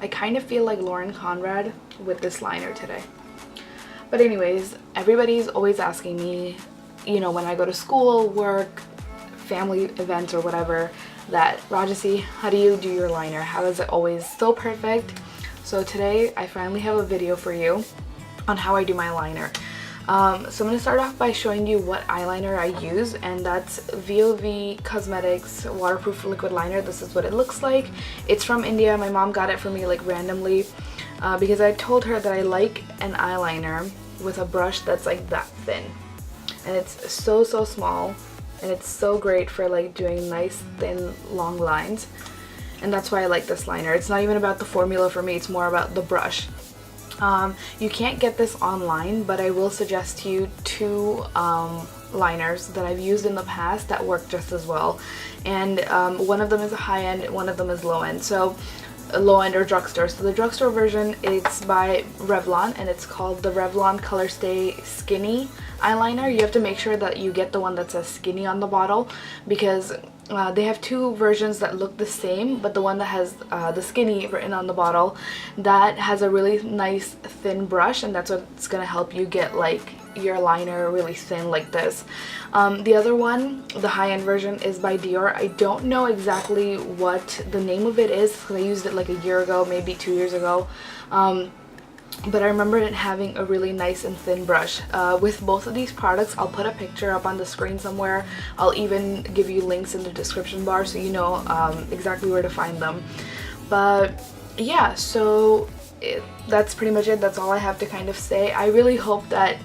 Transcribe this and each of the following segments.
I kind of feel like Lauren Conrad with this liner today. But anyways, everybody's always asking me, you know, when I go to school, work, family events or whatever, that Rajasi, how do you do your liner? How is it always so perfect? So today I finally have a video for you on how I do my liner. So I'm going to start off by showing you what eyeliner I use, and that's VOV Cosmetics waterproof liquid liner. This is what it looks like. It's from India. My mom got it for me like randomly because I told her that I like an eyeliner with a brush that's like that thin, and it's so small, and it's so great for like doing nice thin long lines, and that's why I like this liner. It's not even about the formula for me, it's more about the brush. You can't get this online, but I will suggest to you two liners that I've used in the past that work just as well, and one of them is a high-end, one of them is low-end. So low-end or drugstore. So the drugstore version, it's by Revlon, and it's called the Revlon Color Stay Skinny eyeliner. You have to make sure that you get the one that says skinny on the bottle, because they have two versions that look the same, but the one that has the skinny written on the bottle, that has a really nice thin brush, and that's what's gonna help you get like your liner really thin like this. The other one, the high-end version, is by Dior. I don't know exactly what the name of it is because I used it like a year ago, maybe 2 years ago. But I remember it having a really nice and thin brush. With both of these products, I'll put a picture up on the screen somewhere. I'll even give you links in the description bar so you know exactly where to find them. But yeah, so that's pretty much it. That's all I have to kind of say. I really hope that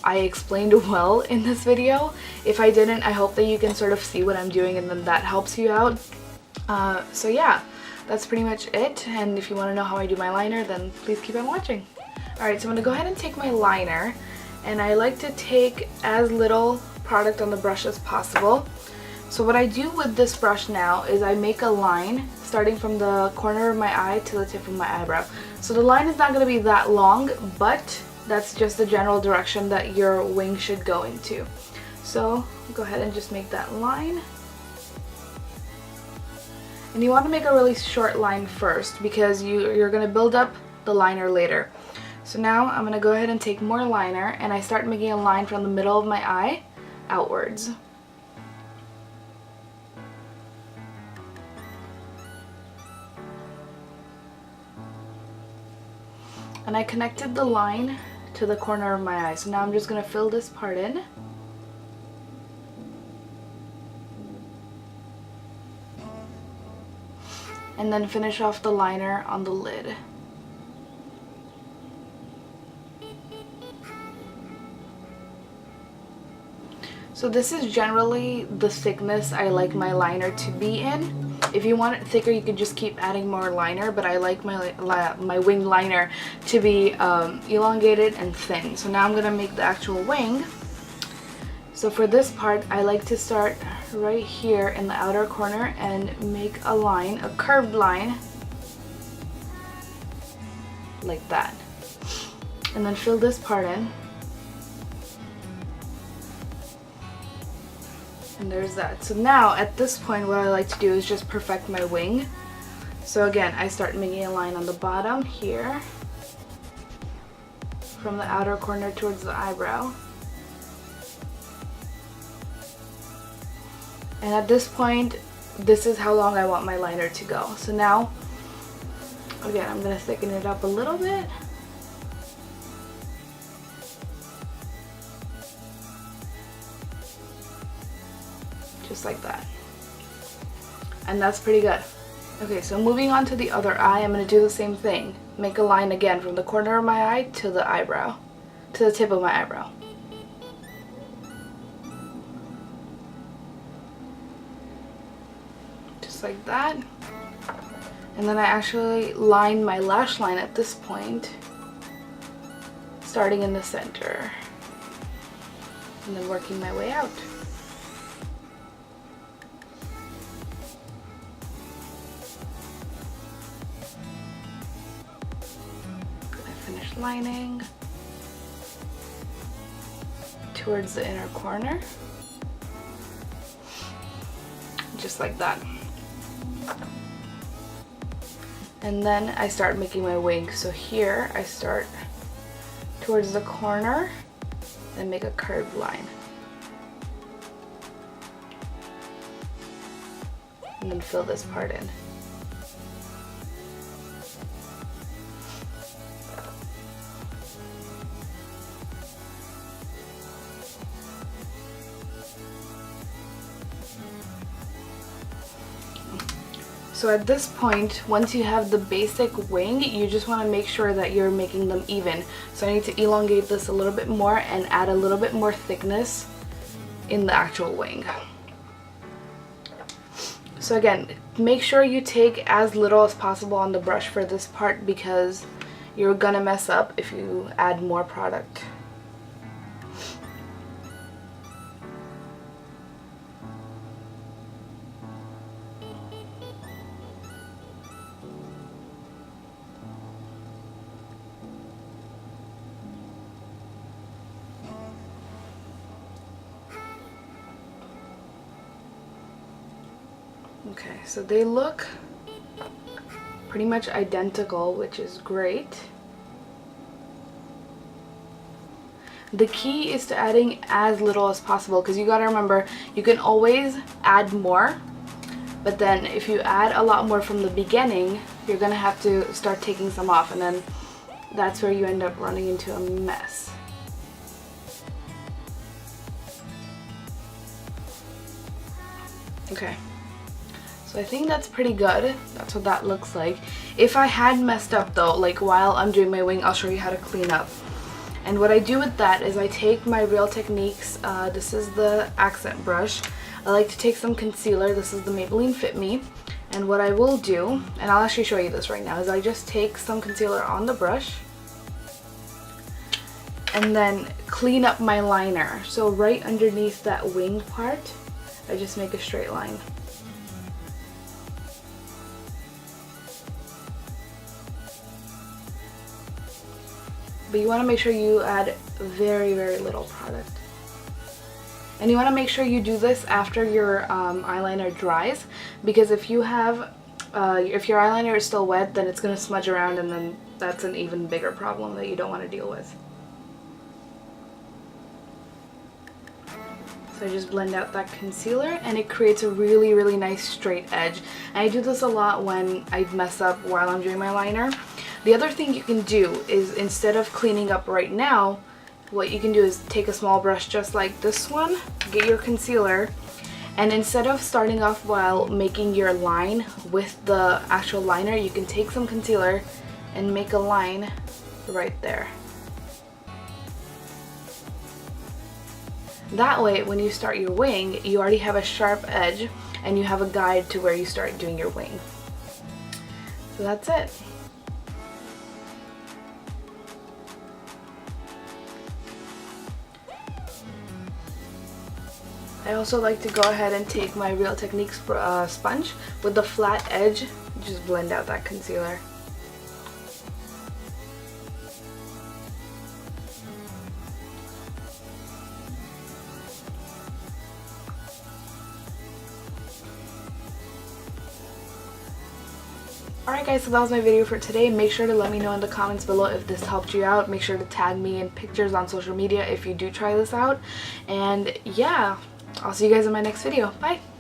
I explained well in this video. If I didn't, I hope that you can sort of see what I'm doing and then that helps you out. So yeah. That's pretty much it, and if you want to know how I do my liner, then please keep on watching. Alright, so I'm going to go ahead and take my liner, and I like to take as little product on the brush as possible. So what I do with this brush now is I make a line starting from the corner of my eye to the tip of my eyebrow. So the line is not going to be that long, but that's just the general direction that your wing should go into. So go ahead and just make that line. And you want to make a really short line first because you're going to build up the liner later. So now I'm going to go ahead and take more liner, and I start making a line from the middle of my eye outwards. And I connected the line to the corner of my eye. So now I'm just going to fill this part in. And then finish off the liner on the lid. So this is generally the thickness I like my liner to be in. If you want it thicker, you can just keep adding more liner, but I like my wing liner to be elongated and thin. So now I'm going to make the actual wing. So for this part, I like to start right here in the outer corner and make a line, a curved line, like that. And then fill this part in. And there's that. So now, at this point, what I like to do is just perfect my wing. So again, I start making a line on the bottom here, from the outer corner towards the eyebrow. And at this point, this is how long I want my liner to go. So now, again, I'm going to thicken it up a little bit. Just like that. And that's pretty good. Okay, so moving on to the other eye, I'm going to do the same thing. Make a line again from the corner of my eye to the eyebrow, to the tip of my eyebrow. Like that. And then I actually line my lash line at this point, starting in the center and then working my way out. I finish lining towards the inner corner. just like that. And then I start making my wing. So here I start towards the corner and make a curved line. And then fill this part in. So at this point, once you have the basic wing, you just want to make sure that you're making them even. So I need to elongate this a little bit more and add a little bit more thickness in the actual wing. So again, make sure you take as little as possible on the brush for this part because you're gonna mess up if you add more product. Okay, so they look pretty much identical, which is great. The key is to adding as little as possible because you gotta remember, you can always add more, but then if you add a lot more from the beginning, you're gonna have to start taking some off, and then that's where you end up running into a mess. Okay. So I think that's pretty good. That's what that looks like. If I had messed up though, like while I'm doing my wing, I'll show you how to clean up. And what I do with that is I take my Real Techniques, this is the accent brush. I like to take some concealer, this is the Maybelline Fit Me. And what I will do, and I'll actually show you this right now, is I just take some concealer on the brush and then clean up my liner. So right underneath that wing part, I just make a straight line. But you want to make sure you add very, very little product. And you want to make sure you do this after your eyeliner dries, because if you have, if your eyeliner is still wet, then it's going to smudge around, and then that's an even bigger problem that you don't want to deal with. So I just blend out that concealer and it creates a really, really nice straight edge. And I do this a lot when I mess up while I'm doing my liner. The other thing you can do is, instead of cleaning up right now, what you can do is take a small brush just like this one, get your concealer, and instead of starting off while making your line with the actual liner, you can take some concealer and make a line right there. That way, when you start your wing, you already have a sharp edge and you have a guide to where you start doing your wing. So that's it. I also like to go ahead and take my Real Techniques sponge with the flat edge, just blend out that concealer. Alright guys, so that was my video for today. Make sure to let me know in the comments below if this helped you out. Make sure to tag me in pictures on social media if you do try this out. And yeah, I'll see you guys in my next video. Bye!